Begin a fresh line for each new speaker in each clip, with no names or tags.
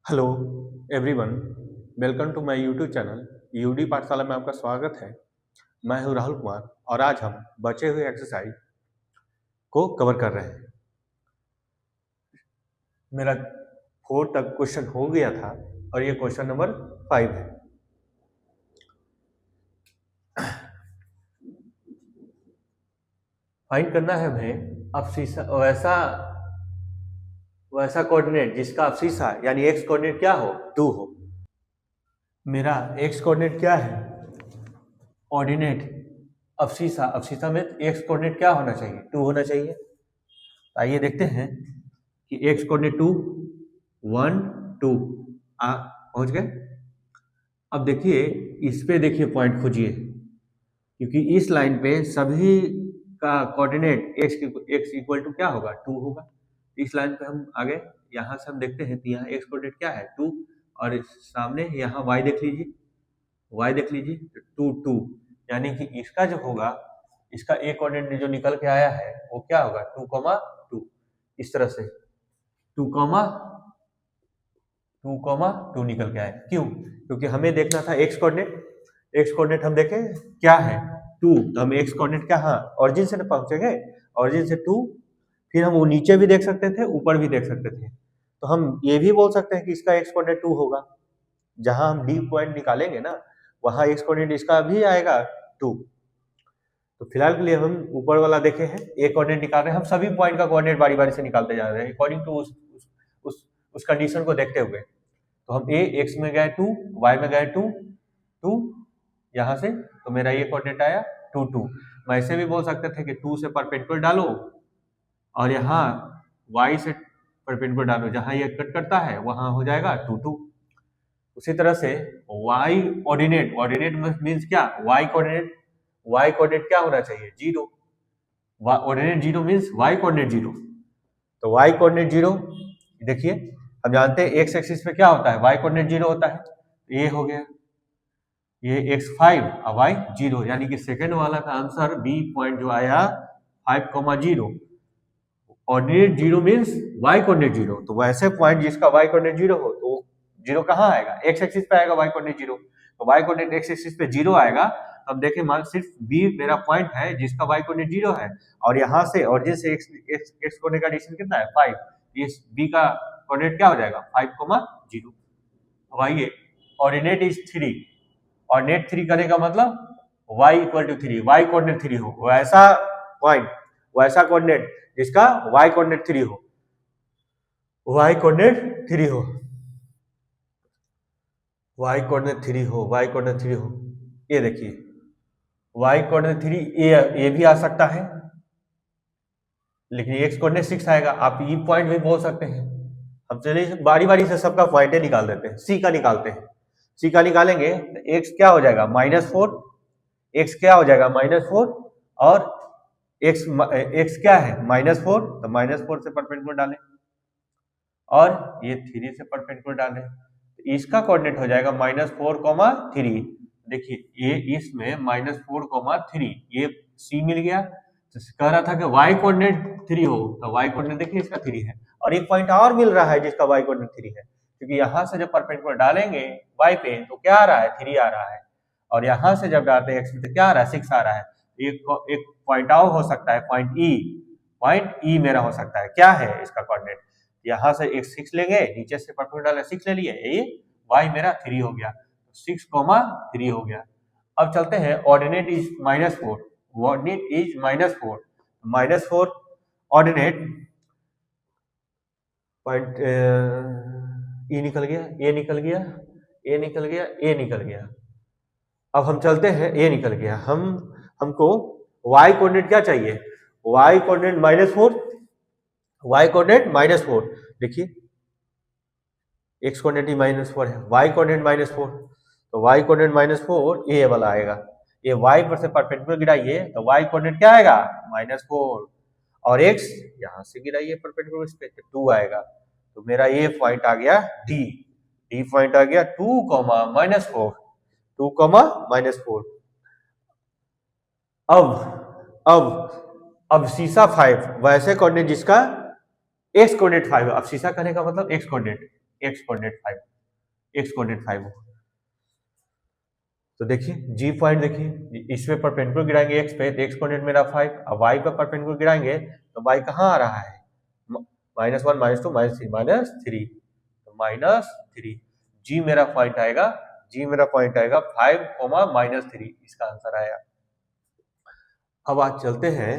Hello everyone, welcome to my YouTube channel UD Pathshala में आपका स्वागत है। मैं हूं राहुल कुमार और आज हम बचे हुए एक्सरसाइज को कवर कर रहे हैं। मेरा 4 तक क्वेश्चन हो गया था और ये क्वेश्चन नंबर 5 है। फाइंड करना है हमें अवशिषा वैसा कोऑर्डिनेट जिसका अवशिषा यानी एक्स कोऑर्डिनेट क्या हो, 2 हो। मेरा एक्स कोऑर्डिनेट क्या है, ऑर्डिनेट अवशिषा में एक्स कोऑर्डिनेट क्या होना चाहिए, 2 होना चाहिए। आइए देखते हैं कि एक्स कोऑर्डिनेट 2 1 2 पहुंच गए। अब देखिए इस पे देखिए पॉइंट खोजिए, क्योंकि इस लाइन पे सभी का कोऑर्डिनेट एक्स इक्वल टू क्या होगा, 2 होगा। इस लाइन पे हम आगे यहाँ से हम देखते हैं तो यहाँ एक्स कोऑर्डिनेट क्या है, 2, और सामने यहाँ वाई देख लीजिए, तो 2 यानी कि इसका जो होगा, इसका एक कोऑर्डिनेट जो निकल के आया है वो क्या होगा, 2, 2। इस तरह से 2, 2 निकल के आए। क्यों? क्योंकि हमें देखना था एक्स कोऑर्डिनेट हम देखें क्या है, 2, तो हम एक्स कोऑर्डिनेट क्या, हाँ ऑरिजिन से पहुंचेंगे, ऑरिजिन से 2, फिर हम वो नीचे भी देख सकते थे, ऊपर भी देख सकते थे। तो हम ये भी बोल सकते हैं कि इसका एक्स कोऑर्डिनेट 2 होगा। जहां हम डी पॉइंट निकालेंगे ना, वहां एक्स कोऑर्डिनेट इसका भी आएगा 2। तो फिलहाल के लिए हम ऊपर वाला देखे हैं, एक कोऑर्डिनेट निकाल रहे हैं, हम सभी पॉइंट का कोऑर्डिनेट बारी बारी से निकालते जा रहे हैं अकॉर्डिंग टू उस कंडीशन को देखते हुए। तो हम ए एक्स में गए 2, वाई में गए 2 यहाँ से, तो मेरा ये कोऑर्डिनेट आया 2। मैं ऐसे भी बोल सकते थे कि 2 से परपेंडिकुलर डालो और यहाँ y से परपेंडिकुलर डालो, जहां ये कट करता है वहां हो जाएगा 2। उसी तरह से y ऑर्डिनेट मीन्स क्या, y कोऑर्डिनेट क्या होना चाहिए, 0। Ordinate 0 means y coordinate 0। तो y कोऑर्डिनेट 0, देखिए हम जानते हैं x एक्सिस पे क्या होता है, y कोऑर्डिनेट 0 होता है। तो ये हो गया, ये x 5 और y 0, यानी कि सेकंड वाला का आंसर बी पॉइंट जो आया 5,0। Ordinate 0 means y coordinate 0। तो वैसे पॉइंट जिसका y कोऑर्डिनेट 0 हो, तो 0 कहाँ आएगा, x एक्सिस पे आएगा y कोऑर्डिनेट 0। तो y कोऑर्डिनेट x एक्सिस पे 0 आएगा। अब देखें, मान सिर्फ b मेरा पॉइंट है जिसका y कोऑर्डिनेट 0 है, और यहाँ से ऑरिजिन से x कोऑर्डिनेट का डिस्टेंस कितना है, 5। इस b का कोऑर्डिनेट क्या हो जाएगा, 5,0। अब आइए, ऑर्डिनेट इज 3, ऑर्डिनेट 3 करने का मतलब y equal to 3, y coordinate 3 हो, वैसा पॉइंट, वैसा कोऑर्डिनेट जिसका y कोऑर्डिनेट 3 हो, y कोऑर्डिनेट 3 हो, y कोऑर्डिनेट 3 हो, y कोऑर्डिनेट 3 हो। ये देखिए y कोऑर्डिनेट 3 ये भी आ सकता है, लेकिन x कोऑर्डिनेट 6 आएगा। आप ये पॉइंट भी बोल सकते हैं। हम चलिए बारी बारी से सबका पॉइंट निकाल देते हैं। c का निकालते हैं, c का निकालेंगे तो x क्या हो जाएगा, -4, x क्या हो जाएगा, -4, और x क्या है, -4, तो -4 से परपेंडिकुलर डालें और ये 3 से परपेंडिकुलर डालें, तो इसका कोऑर्डिनेट हो जाएगा -4, 3। देखिए ये इसमें -4, 3, ये c मिल गया। तो कह रहा था कि y कोऑर्डिनेट 3 हो, तो y कोऑर्डिनेट देखिए इसका 3 है, और एक पॉइंट और मिल रहा है जिसका y कोऑर्डिनेट 3 है, क्योंकि यहाँ से जब परपेंडिकुलर डालेंगे y पे तो क्या आ रहा है, 3 आ रहा है, और यहाँ से जब डालते हैं x पे तो क्या आ रहा है, 6 आ रहा है। एक पॉइंट और हो सकता है, पॉइंट ई मेरा हो सकता है। क्या है इसका कोऑर्डिनेट, यहाँ से एक 6 लेंगे, नीचे से परपेंडिकुलर डाले 6 ले लिए, ये y मेरा 3 हो गया, 6,3 हो गया। अब चलते हैं, ordinate is -4, ordinate is -4 ordinate point ई निकल गया, ए निकल गया, ए निकल गया, ए निकल गया। अब हम चलते हैं, ए निकल गया, हमको y कोऑर्डिनेट क्या चाहिए, y कोऑर्डिनेट -4, y कोऑर्डिनेट -4। देखिए x कोऑर्डिनेट ही -4 है, y कोऑर्डिनेट -4, तो y कोऑर्डिनेट -4 ये वाला आएगा। ये y पर से परपेंडिकुलर गिराइए तो y कोऑर्डिनेट क्या आएगा, -4, और x यहां से गिराइए परपेंडिकुलर इस पे, 2 आएगा। तो मेरा ये पॉइंट आ गया डी पॉइंट आ गया 2, -4, 2, -4। अब शीशा 5 वैसे कोऑर्डिनेट जिसका x कोऑर्डिनेट 5, अब शीशा करने का मतलब x coordinate, x coordinate 5, x coordinate 5 हो। तो देखिए जी पॉइंट, देखिए इसमें परपेंडिकुलर गिराएंगे एक्स पे, तो एक्स कोऑर्डिनेट मेरा 5, अब वाई पे परपेंडिकुलर गिराएंगे तो वाई कहाँ आ रहा है, -1 -2 -3 -3, तो -3। जी मेरा पॉइंट आएगा, जी मेरा पॉइंट आएगा 5, -3, इसका आंसर आया। अब आज चलते हैं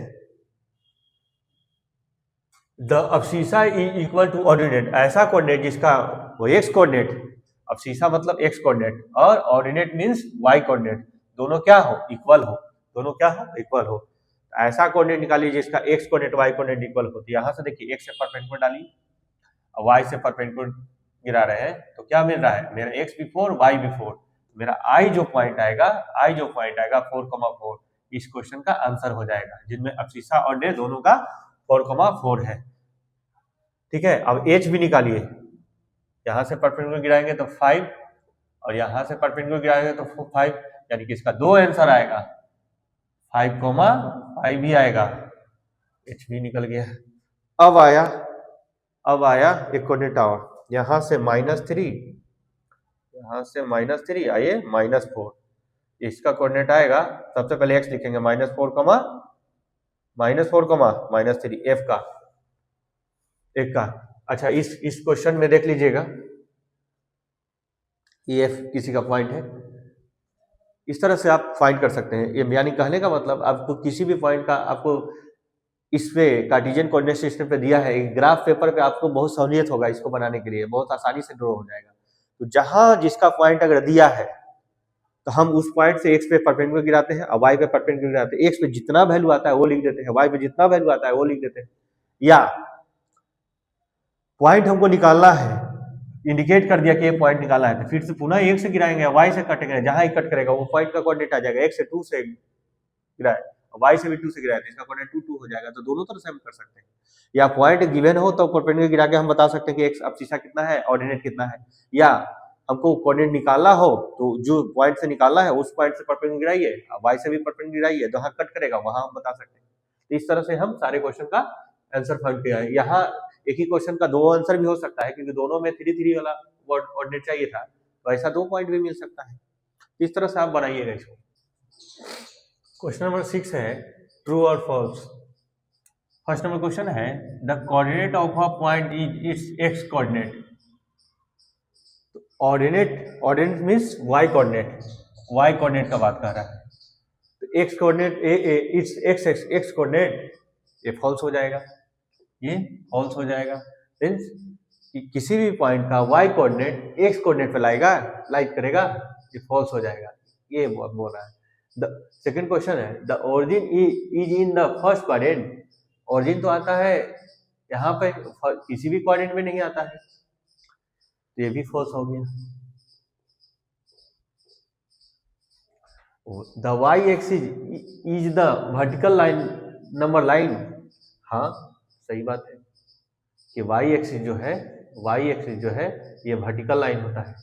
the abscissa is equal to ordinate, ऐसा कोऑर्डिनेट जिसका वो एक्स कोऑर्डिनेट, अब्सिसा मतलब एक्स कोऑर्डिनेट और ऑर्डिनेट मींस वाई कोऑर्डिनेट, दोनों क्या हो, इक्वल हो, दोनों क्या हो, इक्वल हो। ऐसा कोऑर्डिनेट निकालिए जिसका x coordinate y coordinate equal हो। तो यहाँ से देखिए एक्स से परपेंडिकुलर डालिए और वाई से परपेंडिकुलर गिरा रहे हैं तो क्या मिल रहा है, मेरा एक्स बिफोर वाई बिफोर, मेरा आई जो पॉइंट आएगा, आई जो पॉइंट आएगा 4,4 इस क्वेश्चन का आंसर हो जाएगा, जिनमें अब्सिसा और ऑर्डिनेट दोनों का 4,4 है। ठीक है, अब एच भी निकालिए, यहां से परपेंडिकुलर गिराएंगे तो 5 और यहां से परपेंडिकुलर गिराएंगे तो 5, यानी कि इसका दो आंसर आएगा, 5,5 भी आएगा, एच भी निकल गया। अब आया एक कोऑर्डिनेट और, यहां से -3, यहां से -3 आइए -4, इसका कोऑर्डिनेट आएगा, सबसे पहले एक्स लिखेंगे -4, -3 एफ का। अच्छा इस क्वेश्चन में देख लीजिएगा, ये एफ किसी का पॉइंट है, इस तरह से आप फाइंड कर सकते हैं। ये यानी कहने का मतलब आपको किसी भी पॉइंट का आपको इस पे कार्टेशियन कोऑर्डिनेट सिस्टम पे दिया है, ग्राफ पेपर पे आपको बहुत सहूलियत होगा इसको बनाने के लिए, बहुत आसानी से ड्रॉ हो जाएगा। तो जहां जिसका पॉइंट अगर दिया है तो हम उस पॉइंट से एक्स पे परपेंडिकुलर गिराते हैं और वाई पे परपेंडिकुलर गिराते हैं, एक्स पे जितना वैल्यू आता है वो लिख देते हैं, वाई पे जितना वैल्यू आता है वो लिख देते हैं। या पॉइंट हमको निकालना है, इंडिकेट कर दिया कि ये पॉइंट निकालना है, तो फिर से पुनः एक से गिराएंगे, वाई से कटेंगे, जहां ही कट करेगा वो पॉइंट का कोऑर्डिनेट आ जाएगा, एक्स से 2 से गिराए, वाई से भी 2 से गिराए तो इसका कोऑर्डिनेट 2 2 हो जाएगा। तो दोनों तरह से हम कर सकते हैं, या पॉइंट गिवन हो तो परपेंडिकुलर गिरा के हम बता सकते हैं कि एक्स अब्सिसा कितना है, ऑर्डिनेट कितना है, या हमको कोऑर्डिनेट निकालना हो तो जो पॉइंट से निकालना है उस पॉइंट से परपेंडिकुलर गिराइए, वाई से भी परपेंडिकुलर गिराइए, जहां कट करेगा वहां हम बता सकते हैं। तो इस तरह से हम सारे क्वेश्चन का आंसर फाइंड किया है। यहाँ एक ही क्वेश्चन का दो आंसर भी हो सकता है, क्योंकि दोनों में 3 3 वाला ऑर्डिनेट चाहिए था, तो ऐसा 2 पॉइंट भी मिल सकता है। इस तरह से आप बनाइएगा इसको। क्वेश्चन नंबर 6 है ट्रू और फॉल्स। फर्स्ट नंबर क्वेश्चन है the coordinate of a point is its x coordinate. Ordinate means y coordinate का बात कर रहा है, तो x coordinate its x coordinate, ये फॉल्स हो जाएगा, ये फॉल्स हो जाएगा। मींस किसी भी पॉइंट का वाई कोऑर्डिनेट एक्स कोऑर्डिनेट पे लाइक करेगा, ये फॉल्स हो जाएगा, ये बोल रहा है। द सेकंड क्वेश्चन है the origin is in the first quadrant. Origin तो आता है यहाँ पे, किसी भी क्वाड्रेंट में नहीं आता है, तो ये भी फॉल्स हो गया। The y axis is the vertical line number line. हाँ सही बात है कि वाई एक्सिस जो है ये वर्टिकल लाइन होता है,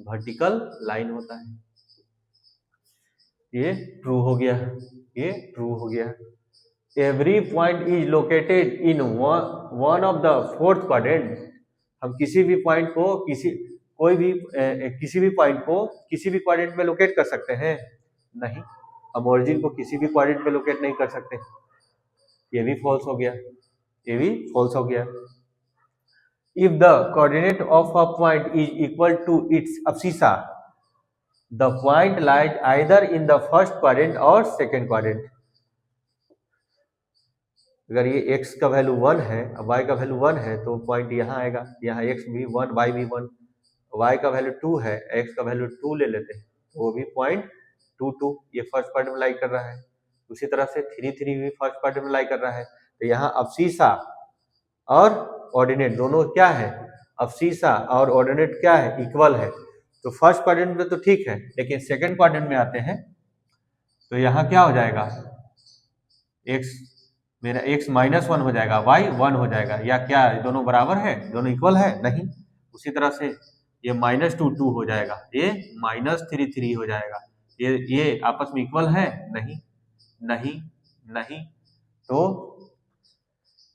वर्टिकल लाइन होता है, ये ट्रू हो गया, ये ट्रू हो गया। Every point is located in one of the fourth quadrant. हम किसी भी पॉइंट को किसी भी पॉइंट को किसी भी क्वाड्रेंट में लोकेट कर सकते हैं? नहीं, हम ओरिजिन को किसी भी क्वाड्रेंट में लोकेट नहीं कर सकते, ये भी फॉल्स हो गया, ये भी फॉल्स हो गया। If the coordinate of a point is equal to its abscissa, the point lies either in the first quadrant और सेकेंड क्वाड्रेंट। अगर ये x का वैल्यू 1 है, y का वैल्यू 1 है, तो पॉइंट यहाँ आएगा, यहाँ x भी 1, y भी 1, y का वैल्यू 2 है, x का वैल्यू 2 ले लेते हैं, तो वो भी पॉइंट 2 2, ये फर्स्ट क्वाड्रेंट में लाई कर रहा है। उसी तरह से 3 3 भी फर्स्ट क्वाड्रेंट में लाई कर रहा है। तो यहाँ अब्सिसा और ऑर्डिनेट दोनों क्या है, अब्सिसा और ऑर्डिनेट क्या है, इक्वल है। तो फर्स्ट क्वाड्रेंट में तो ठीक है, लेकिन सेकेंड क्वाड्रेंट में आते हैं तो यहाँ क्या हो जाएगा, मेरा x -1 हो जाएगा, y 1 हो जाएगा, या क्या दोनों बराबर है, दोनों इक्वल है? नहीं। उसी तरह से ये -2 2 हो जाएगा, ये -3 3 हो जाएगा, ये आपस में इक्वल है? नहीं नहीं नहीं। तो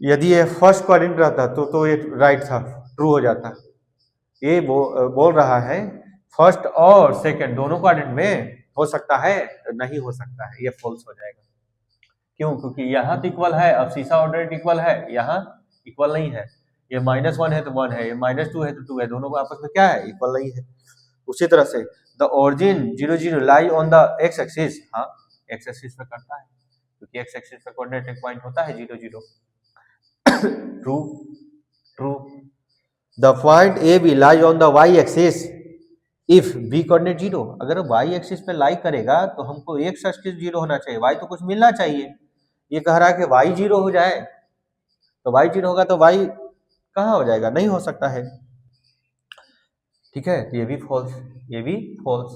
यदि ये फर्स्ट क्वाड्रेंट रहता तो ये राइट था, ट्रू हो जाता। ये बोल रहा है फर्स्ट और सेकंड दोनों कोऑर्डिनेट में हो सकता है, नहीं हो सकता है, ये फॉल्स हो जाएगा। क्यों? क्योंकि यहाँ तो इक्वल है, अब सीसा ऑर्डिनेट इक्वल है, यहाँ इक्वल नहीं है। ये -1 है तो 1 है, ये -2 है तो 2 है, दोनों को आपस में क्या है, इक्वल नहीं है। उसी तरह से the origin 0 0 lie on the x axis, हाँ एक्स एक्सिस पे करता है क्योंकि एक्स एक्सिस पे कोऑर्डिनेट एक पॉइंट होता है 0 0। True true. The point A B lie on the y axis if B coordinate 0, अगर वाई एक्सिस पे लाई करेगा तो हमको एक्स एक्सिस 0 होना चाहिए, वाई तो कुछ मिलना चाहिए। ये कह रहा है कि वाई 0 हो जाए, तो वाई 0 होगा तो वाई कहाँ हो जाएगा, नहीं हो सकता है। ठीक है, तो ये भी फॉल्स, ये भी फॉल्स।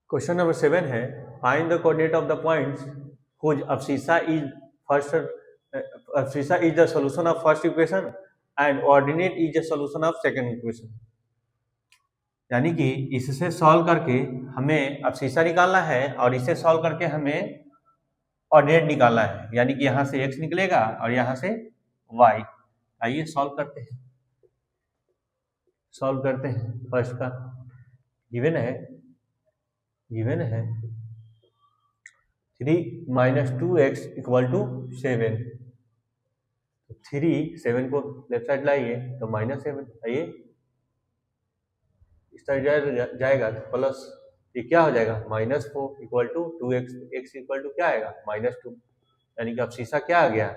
क्वेश्चन नंबर 7 है find the coordinate of the points whose abscissa is first, abscissa is the solution of first equation and ordinate is the solution of second equation. यानी कि इससे सॉल्व करके हमें अब्सिसा निकालना है और इसे सॉल्व करके हमें ऑर्डिनेट निकालना है, यानी कि यहाँ से x निकलेगा और यहाँ से y। आइए सॉल्व करते हैं, सॉल्व करते हैं। फर्स्ट का गिवन है 3 - 2x = 7। 3 7 को लेफ्ट साइड लाइए तो -7, आइए इस तरह जाएगा तो प्लस, ये क्या हो जाएगा -4 = 2x, x = क्या आएगा -2, यानी कि अब शीशा क्या आ गया,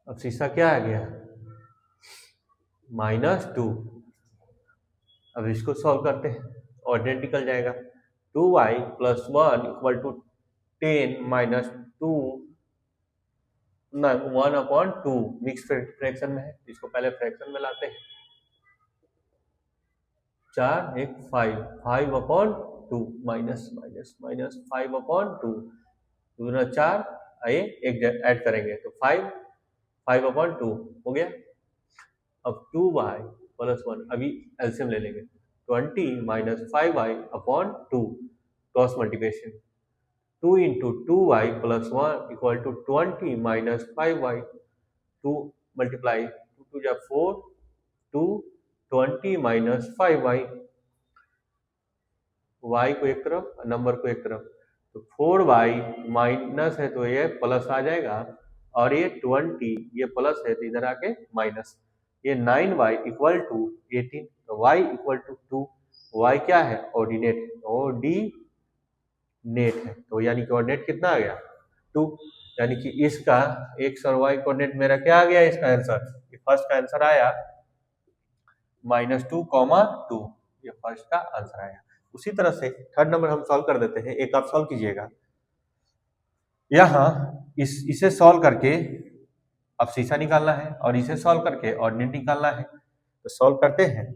अब शीशा क्या आ गया -2। अब इसको सॉल्व करते हैं, ऑर्डिनेट निकल जाएगा 2y + 1 = 10 - 2 1/2, मिक्स फ्रैक्शन में है, इसको पहले फ्रैक्शन में लाते हैं। 4 1 5 5/2 माइनस माइनस माइनस 5/2, 2 × 4, आइए एक ऐड करेंगे तो 5/2 हो गया। अब 2y + 1, अभी एलसीएम ले लेंगे, 20 - 5y/2, cross multiplication 2 × 2y + 1 = 20 - 5y, 2 multiply 2 × 4, 2 20 - 5y, y को एक तरफ, नंबर को एक तरफ, तो 4y माइनस है तो ये प्लस आ जाएगा, और ये 20 ये प्लस है तो इधर आके माइनस, ये 9y = 18, तो y = 2। y क्या है, ऑर्डिनेट, ऑर्डिनेट है, तो यानी कि ऑर्डिनेट कितना आ गया 2, यानी कि इसका x और y कोऑर्डिनेट मेरा क्या आ गया, इसका आंसर, फर्स्ट का आंसर आया -2, 2, ये फर्स्ट का आंसर आया। उसी तरह से थर्ड नंबर हम सॉल्व कर देते हैं, एक आप सॉल्व कीजिएगा। यहाँ इसे सॉल्व करके अब शीशा निकालना है और इसे सॉल्व करके ऑर्डिनेट निकालना है, तो सॉल्व करते हैं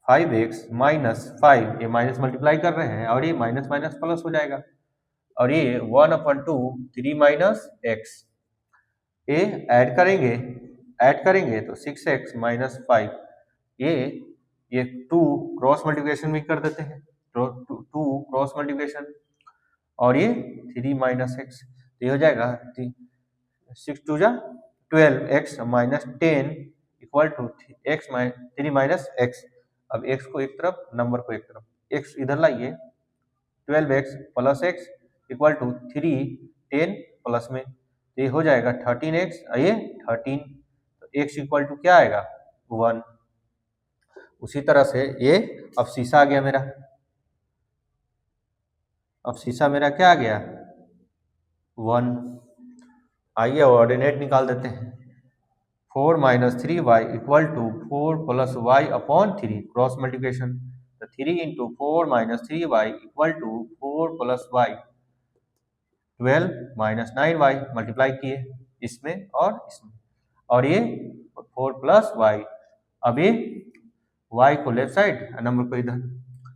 5x - 5, ये माइनस मल्टीप्लाई कर रहे हैं और ये माइनस माइनस प्लस हो जाएगा, और ये 1/2 3 - x, ये ऐड करेंगे तो 6x - 5, ये 2 क्रॉस मल्टीप्लिकेशन भी कर देते हैं, 2 क्रॉस मल्टीप्लिकेशन, और ये 3 - x, तो ये हो जाएगा 6 2 जा 12x - 10 = x 3 - x। अब x को एक तरफ, नंबर को एक तरफ, x इधर लाइए, 12x + x = 3, 10 प्लस में, तो ये हो जाएगा 13x, ये 13, तो x = क्या आएगा 1। उसी तरह से ये अब शीशा आ गया मेरा, अब शीशा मेरा क्या आ गया 1। आइए ऑर्डिनेट निकाल देते हैं, 4 - 3y = 4 + y/3, क्रॉस मल्टीप्लिकेशन, तो 3 × 4 - 3y = 4 + y, 12 - 9y, मल्टीप्लाई किए इसमें और इसमें, और ये 4 + y, अब ये y को लेफ्ट साइड, नंबर को इधर,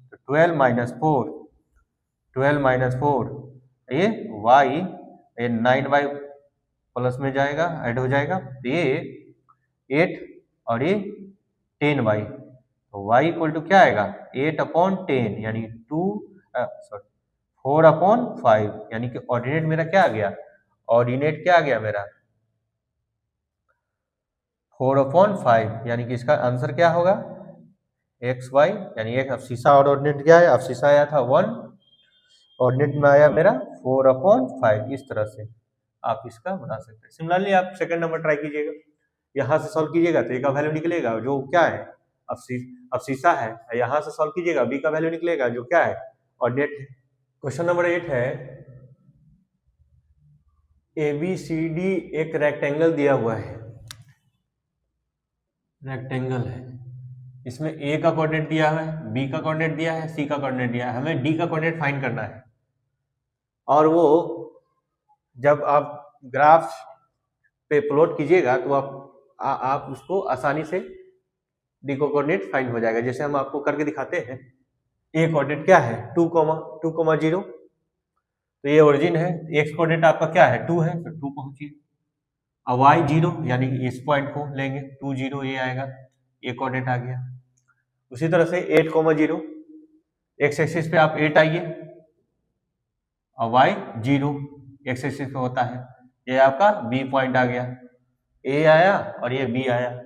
तो 12 - 4, 12 - 4, ये y, ये 9y प्लस में जाएगा, ऐड हो जाएगा, तो ये 8 और ये 10y, तो y = क्या आएगा 8/10, यानी 4/5, यानी कि ऑर्डिनेट मेरा क्या आ गया ऑर्डिनेट क्या आ गया मेरा 4/5, यानी कि इसका आंसर क्या होगा एक्स वाई, यानी एक अफसीसा और ऑर्डिनेट क्या है, अफसीसा आया था 1, ऑर्डिनेट में आया मेरा 4/5। इस तरह से आप इसका बना सकते हैं। सिमिलरली आप सेकंड नंबर ट्राई कीजिएगा, यहाँ से सॉल्व कीजिएगा तो ए का वैल्यू निकलेगा जो क्या है अफसीसा है, यहाँ से सॉल्व कीजिएगा बी का वैल्यू निकलेगा जो क्या है ऑर्डिनेट है। क्वेश्चन नंबर 8 है ABCD एक रेक्टेंगल दिया हुआ है, रेक्टेंगल है, इसमें ए का कोऑर्डिनेट दिया है, बी का कोऑर्डिनेट दिया है, सी का कोऑर्डिनेट दिया है, हमें डी का कोऑर्डिनेट फाइंड करना है। और वो जब आप ग्राफ पे प्लॉट कीजिएगा तो आप उसको आसानी से डी का कोऑर्डिनेट फाइंड हो जाएगा। जैसे हम आपको करके दिखाते हैं, ए कोऑर्डिनेट क्या है 2,0, तो ये ओरिजिन है, एक्स कोऑर्डिनेट आपका क्या है 2 है, तो 2 पहुंचिए। अब वाई 0, यानी इस पॉइंट को लेंगे 2 0 ये आएगा, ए कोऑर्डिनेट आ गया। उसी तरह से 8,0 एक्स एक्सिस पे आप 8 आइए और वाई 0 एक्स एक्सिस पे होता है, ये आपका बी पॉइंट आ गया, ए आया और ये बी आया।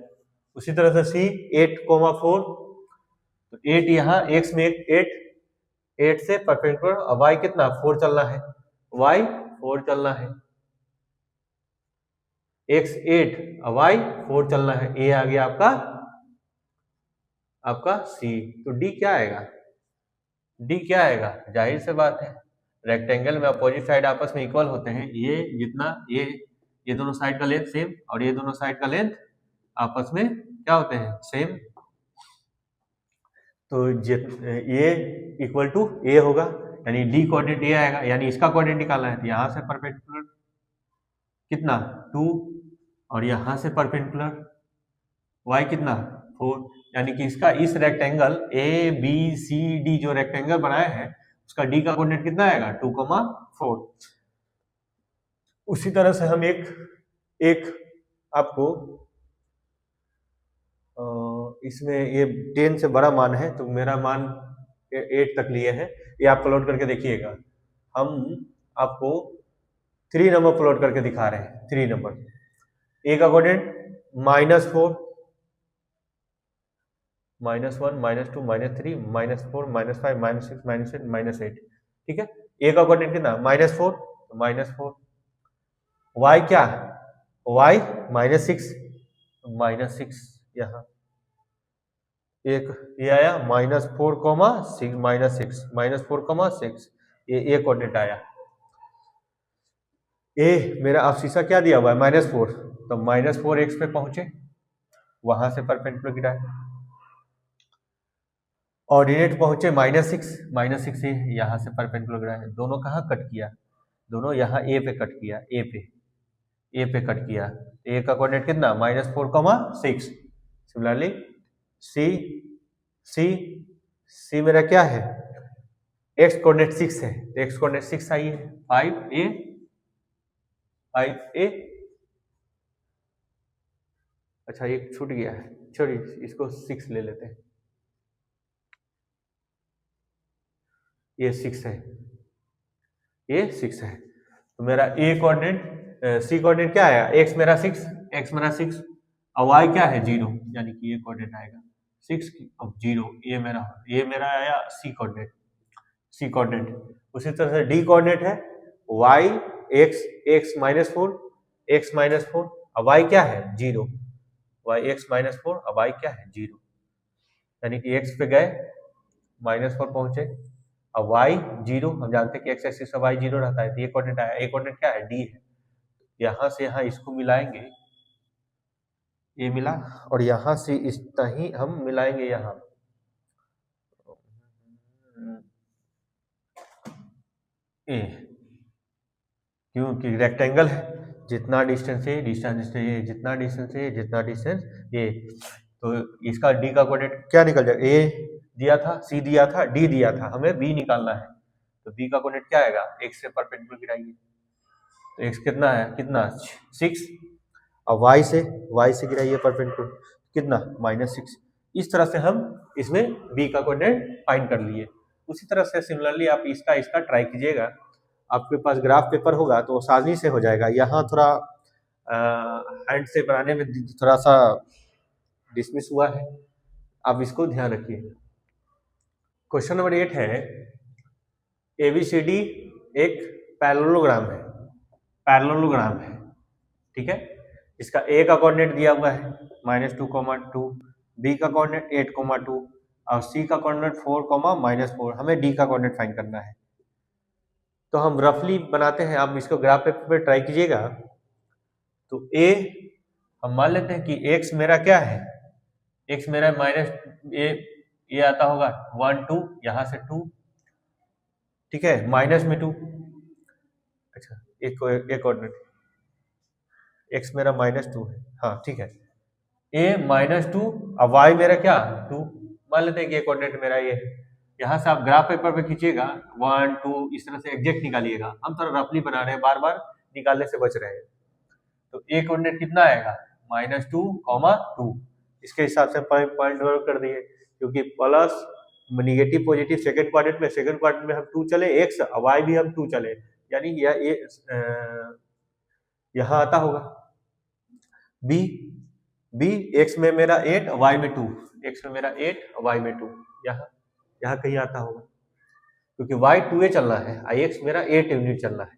उसी तरह से सी 8,4, तो 8 यहाँ एक्स में 8 से परपेंडिकुलर, और वाई कितना 4 चलना है, वाई 4 चलना है, एक्स 8 और वाई 4 चलना है, ए आ गया आपका सी। तो डी क्या आएगा, डी क्या आएगा, जाहिर से बात है रेक्टेंगल में अपोजिट साइड आपस में इक्वल होते हैं, ये जितना ये दोनों साइड का लेंथ सेम और ये दोनों साइड का लेंथ आपस में क्या होते हैं सेम, तो ये इक्वल टू ए होगा, यानी डी कोऑर्डिनेट ए आएगा, यानी इसका कोऑर्डिनेट निकालना है तो यहाँ से परपेंडिकुलर कितना 2 और यहाँ से परपेंडिकुलर y कितना 4, यानी कि इसका इस रेक्टेंगल ABCD जो रेक्टेंगल बनाया है उसका d का कोऑर्डिनेट कितना आएगा 2,4। उसी तरह से हम एक आपको इसमें ये 10 से बड़ा मान है, तो मेरा मान 8 तक लिए है, ये आप प्लॉट करके देखिएगा। हम आपको 3 नंबर प्लॉट करके दिखा रहे हैं, 3 नंबर, ए का कोऑर्डिनेट -4, -1, -2, -3, -4, -5, -6, -7, -8, ठीक है। ए का कोऑर्डिनेट कितना -4, तो -4, वाई क्या वाई -6, -6 यहाँ एक ये आया -4,6, -4,6 ये कोऑर्डिनेट आया। ए मेरा अफसीसा क्या दिया हुआ है -4, तो -4 एक्स पे पहुंचे, वहां से परपेंडिकुलर गिराए, ऑर्डिनेट पहुंचे -6 से यहाँ से परपेंडिकुलर गिराए, दोनों कहाँ कट किया, दोनों यहाँ ए पे कट किया, ए पे कट किया, ए का कोऑर्डिनेट कितना -4,6। सिमिलरली सी मेरा क्या है एक्स कोऑर्डिनेट 6 है, तो एक्स कोऑर्डिनेट 6 आई है 5a। अच्छा एक छूट गया है, छोड़िए इसको 6 ले लेते हैं, ये 6 है, ये 6 है, तो मेरा ए कोऑर्डिनेट सी कोऑर्डिनेट क्या आया एक्स मेरा 6 और वाई क्या है 0, यानी कि ये कोऑर्डिनेट आएगा 6 अब 0, ये मेरा आया सी कोऑर्डिनेट। उसी तरह से डी कोऑर्डिनेट है वाई एक्स -4 और वाई क्या है 0, वाई x -4 और वाई क्या है 0, यानी कि x पे गए -4 पहुंचे और y 0, हम जानते हैं कि x एक्सिस से y 0 रहता है, तो ये कोऑर्डिनेट आया, ये कोऑर्डिनेट क्या है d है, यहाँ से यहाँ इसको मिलाएंगे, ये मिला, और यहाँ से इस ही हम मिलाएंगे यहाँ, ए, क्योंकि रेक्टेंगल है, जितना डिस्टेंस है डिस्टेंस ये, जितना डिस्टेंस है जितना डिस्टेंस ये, तो इसका डी का कोऑर्डिनेट क्या निकल जाएगा, ए दिया था, सी दिया था, डी दिया था, हमें बी निकालना है, तो बी का कोऑर्डिनेट क्या आएगा एक्स से परपेंडिकुलर गिराइए, तो एक्स कितना है 6 और वाई से गिराइए परपेंडिकुलर कितना -6। इस तरह से हम इसमें बी का कोऑर्डिनेट फाइंड कर लिए। उसी तरह से सिमिलरली आप इसका ट्राई कीजिएगा, आपके पास ग्राफ पेपर होगा तो आसानी से हो जाएगा। यहाँ थोड़ा हैंड से बनाने में थोड़ा सा डिसमिस हुआ है, आप इसको ध्यान रखिए। क्वेश्चन नंबर 8 है, ABCD एक पैरेललोग्राम है, पैरेललोग्राम है, ठीक है। इसका A का कोऑर्डिनेट दिया हुआ है -2,2, B का कोऑर्डिनेट 8,2 और C का कोऑर्डिनेट 4,-4। हमें D का कोऑर्डिनेट फाइंड करना है। तो हम रफली बनाते हैं, आप इसको ग्राफ पेपर पे ट्राई कीजिएगा। तो A हम मान लेते हैं कि x मेरा क्या है, x मेरा ये आता होगा 1 2, यहाँ से 2, ठीक है, माइनस में 2, अच्छा एक कोऑर्डिनेट x मेरा -2 है, हाँ ठीक है, a -2 और y मेरा क्या 2, मान लेते हैं कि ये कोऑर्डिनेट मेरा ये है। यहाँ से आप ग्राफ पेपर पे खींचिएगा 1 2 इस तरह से एग्जैक्ट निकालिएगा, हम थोड़ा रफली बना रहे हैं, बार बार निकालने से बच रहे हैं। तो a कोऑर्डिनेट कितना आएगा -2,2, इसके हिसाब से पॉइंट डेवलप कर दिए, क्योंकि plus negative positive second quadrant में हम 2 चले, x y भी हम 2 चले, यानी यहाँ आता होगा b x में मेरा 8 y में 2, x में मेरा 8 y में 2, यहाँ कहीं आता होगा, क्योंकि y 2a चलना है, x मेरा 8 यूनिट चलना है।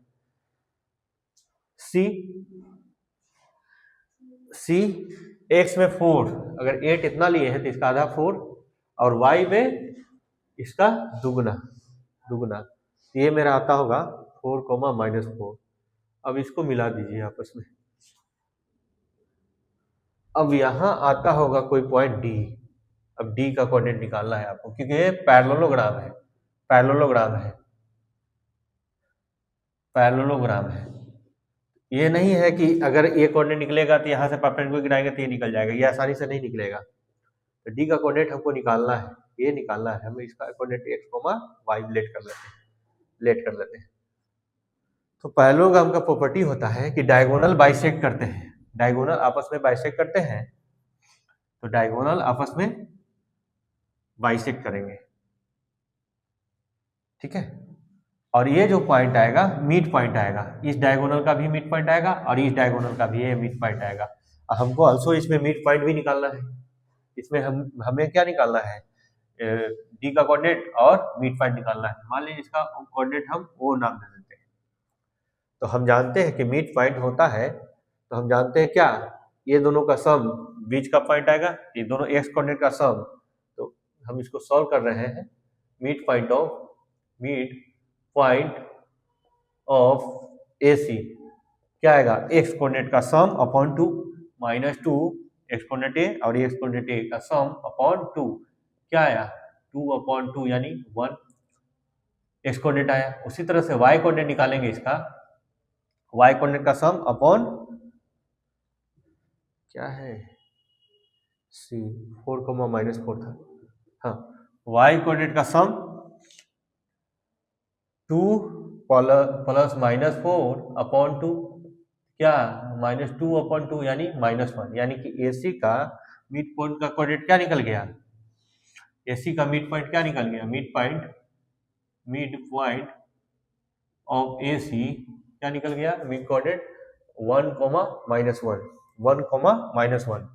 c x में 4, अगर 8 इतना लिए हैं तो इसका आधा 4 और y में इसका दुगना, ये मेरा आता होगा 4,-4। अब इसको मिला दीजिए आपस में। अब यहाँ आता होगा कोई पॉइंट D, अब D का कोऑर्डिनेट निकालना है आपको, क्योंकि ये पैरेललोग्राम है। ये नहीं है कि अगर ये कोऑर्डिनेट निकलेगा तो यहाँ से परपेंडिकुलर गिराएंगे तो ये निकल जाएगा, ये आसानी से नहीं निकलेगा। तो D का कोऑर्डिनेट हमको निकालना है, ये निकालना है, हम इसका कोऑर्डिनेट x, y लेट कर लेते हैं। तो पैरेललोग्राम का प्रॉपर्टी होता है कि डायगोनल बाइसेक्ट करते हैं, डायगोनल आपस में बाइसेक्ट करते हैं, तो डायगोनल आपस में बाइसेक्ट करेंगे, ठीक है। और ये जो पॉइंट आएगा मिड पॉइंट आएगा, इस डायगोनल का भी मिड पॉइंट आएगा और इस डायगोनल का भी ये मिड पॉइंट आएगा। हमको ऑल्सो इसमें मिड पॉइंट भी निकालना है, इसमें हमें क्या निकालना है, डी का कोऑर्डिनेट और मिड पॉइंट निकालना है। मान लीजिए इसका कोऑर्डिनेट हम ओ नाम दे देते हैं। तो हम जानते हैं कि मिड पॉइंट होता है, तो हम जानते हैं क्या, ये दोनों का सम बीच का पॉइंट आएगा, ये दोनों एक्स कोऑर्डिनेट का सम। तो हम इसको सॉल्व कर रहे हैं, मिड पॉइंट ऑफ AC क्या आएगा, एक्स कोऑर्डिनेट का sum upon 2 -2 x coordinate A और एक्स कोऑर्डिनेट A का सम अपॉन 2 क्या आया 2/2 यानी 1 एक्स कोऑर्डिनेट आया। उसी तरह से y कोऑर्डिनेट निकालेंगे, इसका y कोऑर्डिनेट का सम अपॉन क्या है C 4,-4 था, हाँ y कोऑर्डिनेट का सम 2 प्लस -4/2 क्या -2/2 यानी -1, यानी कि AC का मिड पॉइंट का कोऑर्डिनेट क्या निकल गया, AC का मिड पॉइंट क्या निकल गया, मिड पॉइंट ऑफ AC क्या निकल गया, मिड कोऑर्डिनेट 1,-1,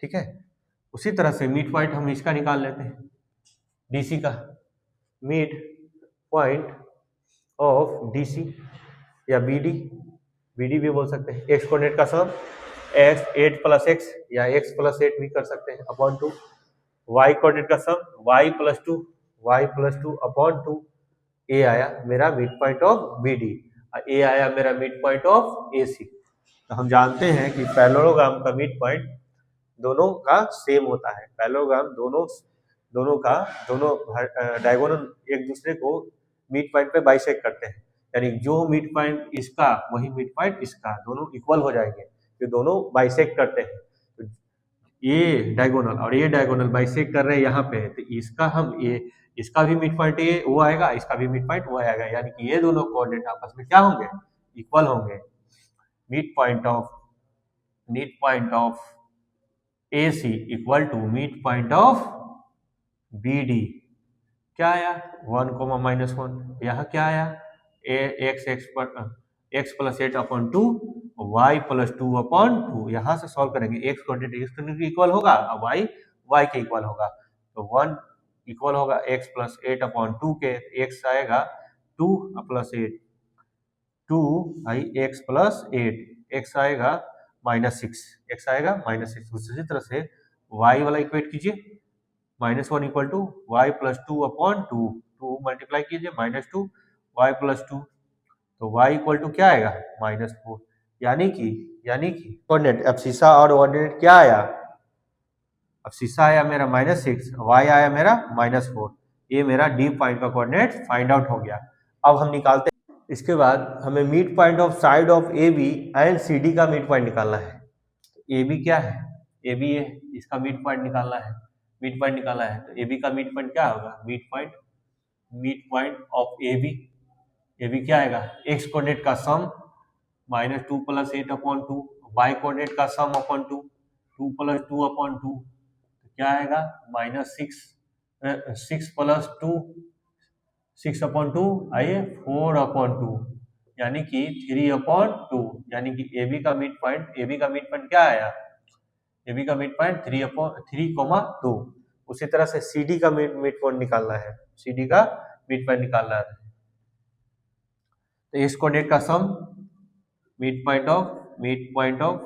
ठीक है। उसी तरह से मिड पॉइंट हम इसका निकाल लेते हैं, DC का मिड पॉइंट ऑफ DC या BD भी बोल सकते हैं। एक्स कोऑर्डिनेट का सम x 8 + x या x + 8 भी कर सकते हैं अपॉन 2, y कोऑर्डिनेट का सम y + 2 अपॉन 2, A आया मेरा मिड पॉइंट ऑफ BD और A आया मेरा मिड पॉइंट ऑफ AC। तो हम जानते हैं कि पैरेललोग्राम का मिड पॉइंट दोनों का सेम होता है, पैरेललोग्राम दोनों डायगोनल एक दूसरे को मिड पॉइंट पे बाइसेक्ट करते हैं, यानी जो मिड पॉइंट इसका वही मिड पॉइंट इसका, दोनों इक्वल हो जाएंगे, ये दोनों बाइसेक्ट करते हैं। तो ये डायगोनल और ये डायगोनल बाइसेक्ट कर रहे हैं यहाँ पे, तो इसका भी मिड पॉइंट ये वो आएगा, इसका भी मिड पॉइंट वो आएगा, यानी कि ये दोनों कोऑर्डिनेट आपस में क्या होंगे, इक्वल होंगे। Mid point of AC equal to mid point of BD क्या आया 1, -1, यहाँ क्या आया एक्स प्लस 8/2 वाई प्लस 2/2। यहाँ से सॉल्व करेंगे, x coordinate x coordinate equal होगा और वाई वाई के इक्वल होगा, तो 1 इक्वल होगा एक्स प्लस 8/2 के, एक्स आएगा 2 प्लस 8, 2 आई एक्स प्लस 8, एक्स आएगा -6, एक्स आएगा -6। उसी तरह से वाई वाला इक्वेट कीजिए, -1 equal to y plus 2/2, 2 multiply कीजिए -2 वाई प्लस 2, तो y इक्वल टू क्या आएगा -4। यानी कि कोऑर्डिनेट एब्सिसा और ऑर्डिनेट क्या आया, एब्सिसा आया मेरा -6, y आया मेरा -4। ये मेरा डी पॉइंट का कोऑर्डिनेट फाइंड आउट हो गया। अब हम निकालते हैं, इसके बाद हमें mid point of side of A B and C D का मिड पॉइंट निकालना है। ए बी क्या है, ए बी है, इसका मिड पॉइंट निकालना है, मिड पॉइंट निकालना है। तो ए बी का मिड पॉइंट क्या होगा, mid point of A B क्या आएगा, एक्स कोऑर्डिनेट का सम -2 + 8/2, वाई कोऑर्डिनेट का सम अपॉन 2, 2 + 2/2, तो क्या आएगा -6 + 2, 6/2 आइए 4/2, यानी कि 3/2, यानी कि ए बी का मिड पॉइंट क्या आया, ए बी का मिड पॉइंट 3,2। उसी तरह से सी डी का मिड पॉइंट निकालना है, सी डी का मिड पॉइंट निकालना है। तो इस कोऑर्डिनेट का sum mid point of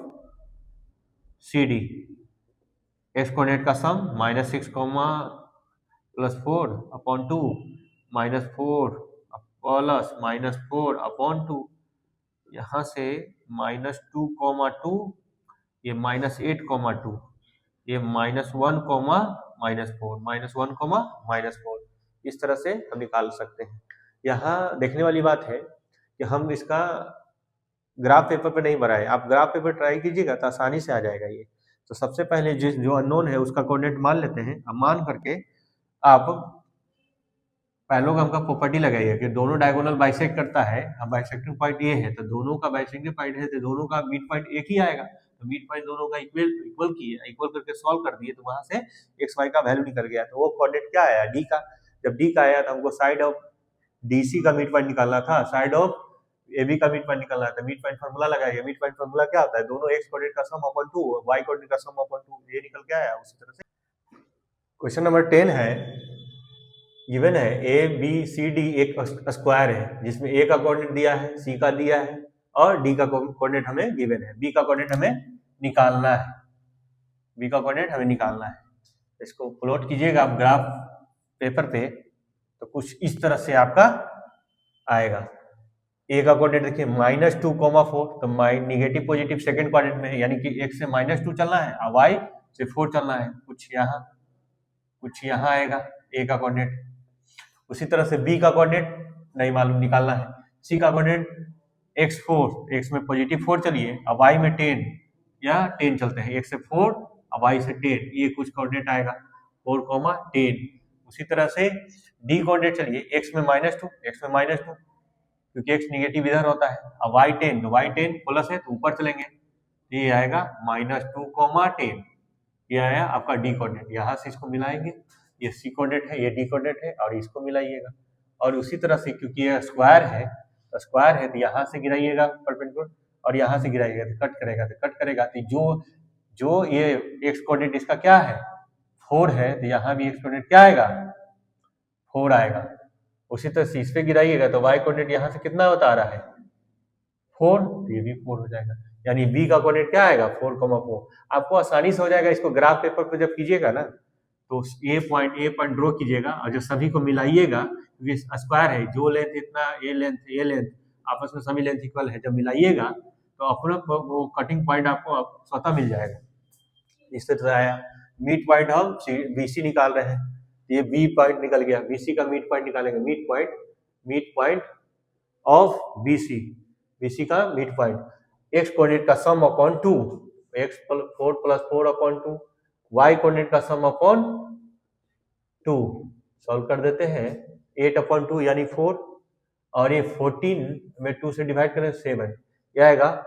c d, x coordinate का सम -6, +4/2, -4 प्लस -4/2, यहाँ से -2,2, ये -8,2, ये -1,4, इस तरह से हम निकाल सकते हैं। यहाँ देखने वाली बात है कि हम इसका ग्राफ पेपर पे नहीं बनाए, आप ग्राफ पेपर ट्राई कीजिएगा तो आसानी से आ जाएगा ये। तो सबसे पहले जो अननोन है उसका कोऑर्डिनेट मान लेते हैं। अब मान करके आप पैरेललोग्राम का प्रॉपर्टी लगाइए कि दोनों डायगोनल बाइसेक्ट करता है, अब बाइसेक्टिंग पॉइंट ये है, तो दोनों का बाइसेक्टिंग पॉइंट है तो दोनों का मिड पॉइंट एक ही आएगा, तो मिड पॉइंट दोनों का इक्वल किए, इक्वल करके सॉल्व कर दिए, तो वहां से एक्स वाई का वैल्यू निकल गया। तो वो कोऑर्डिनेट क्या आया, डी का। जब डी का आया तो हमको साइड ऑफ डीसी का मिड पॉइंट निकालना था, साइड ऑफ एबी का मिड पॉइंट निकालना था। मिड पॉइंट फार्मूला लगाइए, मिड पॉइंट फार्मूला क्या होता है, दोनों एक्स कोऑर्डिनेट का सम अपॉन 2 वाई कोऑर्डिनेट का सम अपॉन 2, ये निकल के आया। उसी तरह से क्वेश्चन नंबर 10 है, गिवन है ए बी सी डी एक स्क्वायर है जिसमें ए का कोऑर्डिनेट दिया है, सी का दिया है और डी का कोऑर्डिनेट हमें गिवन है, बी का कोऑर्डिनेट हमें निकालना है, बी का कोऑर्डिनेट हमें निकालना है। इसको प्लॉट कीजिएगा आप ग्राफ पेपर पे तो कुछ इस तरह से आपका आएगा। ए का कोऑर्डिनेट देखिए -2,4, तो नेगेटिव पॉजिटिव सेकंड क्वाड्रेंट में है, यानी कि x से -2 चलना है और y से 4 चलना है, कुछ यहाँ आएगा ए का कोऑर्डिनेट। उसी तरह से बी का कोऑर्डिनेट नहीं मालूम, निकालना है। सी का कोऑर्डिनेट x4, x में पॉजिटिव 4 चलिए और y में 10 या 10 चलते हैं, x से 4 और y से 10, ये कुछ कोऑर्डिनेट आएगा 4,10। उसी तरह से डी कोऑर्डिनेट चलिए, x में -2, क्योंकि x निगेटिव इधर होता है, अब y10, तो y10 प्लस है तो ऊपर चलेंगे, ये आएगा -2,10, ये आया आपका डी कोऑर्डिनेट। यहाँ से इसको मिलाएंगे, ये सी कोऑर्डिनेट है, ये डी कोऑर्डिनेट है और इसको मिलाइएगा। और उसी तरह से क्योंकि ये स्क्वायर है तो यहाँ से गिराइएगा परपेंडिकुलर और यहाँ से गिराइएगा तो कट करेगा तो जो ये एक्स कोऑर्डिनेट इसका क्या है 4 है, तो यहाँ भी एक्स कोऑर्डिनेट क्या आएगा 4 आएगा। उसी तरह से इस पे गिराइएगा तो y कोऑर्डिनेट यहाँ से कितना बता रहा है 4, तो ये भी 4 हो जाएगा, यानी b का कोऑर्डिनेट क्या आएगा 4,4। आपको आसानी से हो जाएगा, इसको ग्राफ पेपर पे जब कीजिएगा ना तो ए पॉइंट ड्रॉ कीजिएगा और जो सभी को मिलाइएगा, क्योंकि स्क्वायर है, जो लेंथ इतना ए लेंथ आपस में सभी लेंथ इक्वल है, जब मिलाइएगा तो अपना वो कटिंग पॉइंट आपको स्वतः मिल जाएगा। इस तरह से आया। मिड पॉइंट हम बीसी निकाल रहे हैं, ये बी पॉइंट निकल गया, बीसी का मिड पॉइंट निकालेंगे, मिड पॉइंट ऑफ बीसी का मिड पॉइंट। एक्स कोऑर्डिनेट का sum upon 2, x 4 + 4/2, y coordinate का सम अपॉन 2, सॉल्व कर देते हैं, 8/2 यानी 4 और ये 14 में 2 से डिवाइड करें 7, ये आएगा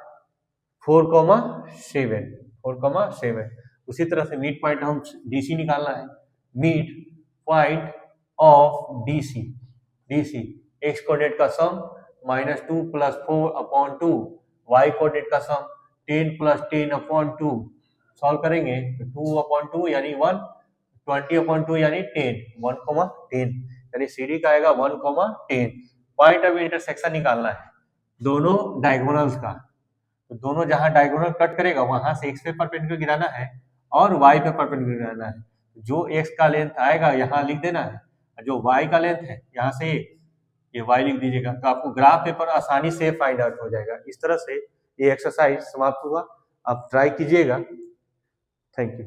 4,7। उसी तरह से मिड पॉइंट हम डीसी निकालना है, mid point of DC, x coordinate का सम -2 + 4/2 y कोऑर्डिनेट का सम 10 + 10/2 सॉल्व करेंगे तो 2/2 यानी 1, 20/2 यानी 10, 1,10 यानी CD का आएगा 1,10। पॉइंट ऑफ इंटरसेक्शन निकालना है दोनों डायगोनल्स का, तो दोनों जहां डायगोनल कट करेगा वहां से x पे परपेंडिकुलर गिराना है और y पे परपेंडिकुलर गिराना है। जो x का लेंथ आएगा यहाँ लिख देना है, जो y का लेंथ है यहाँ से ये y लिख दीजिएगा, तो आपको ग्राफ पेपर आसानी से फाइंड आउट हो जाएगा। इस तरह से ये एक्सरसाइज समाप्त हुआ, आप ट्राई कीजिएगा। Thank you.